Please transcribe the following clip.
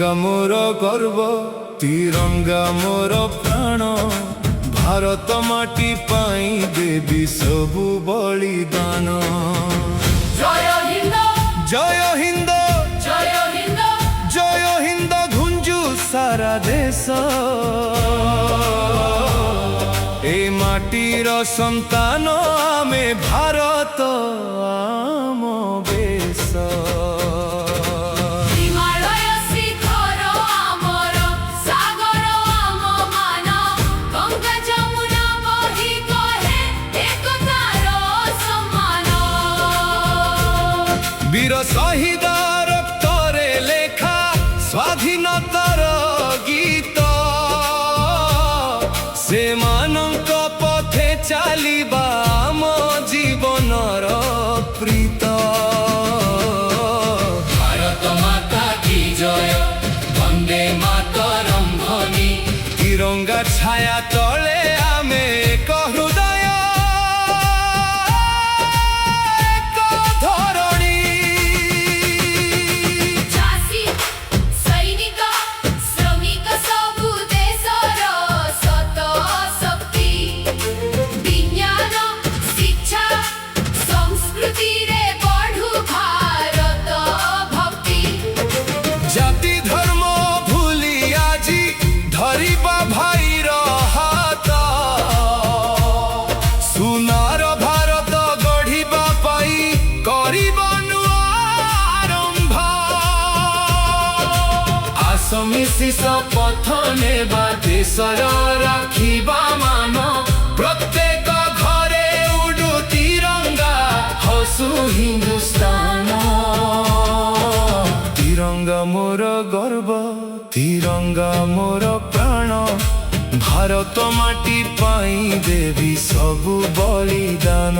तिरंगा मोर गर्व तिरंगा मोर प्राण भारत माटी पाई देवी सबु बलिदान। जय हिंद जय हिंद जय हिंद जय हिंद घुंजु सारा देश ए माटीर संतान आमे भारत आम बेश। हिमालय शिखर आमर सागर आम मान गंगा जमुना बही कहे एकतार सम्मान। वीर शहीद रक्तरे लेखा स्वाधीनतार गीत से मानक पथे चलिबा आम जीवनर प्रीत। भारत माता की जय वंदे मातरम ध्वनि। तिरंगा छाया तले आमे एक हृदय एक धरणी। चाषी सैनिक श्रमिक सबु देशर सत शक्ति। विज्ञान शिक्षा संस्कृति रे बढ़ु भारत भक्ति। जाति धर्म भूली आजी धरिबा भाईर हाथ सुनार भारत गढ़िबा पाई करिबा नुआ आरंभ। आस मिशि शपथ नेबा देशर राखिबा मान प्रत्येक घरे उडु तिरंगा हसु हिंदुस्तान। तिरंगा मोर गर्व तिरंगा मोर प्राण भारत माटी पाई देवी सबु बलिदान।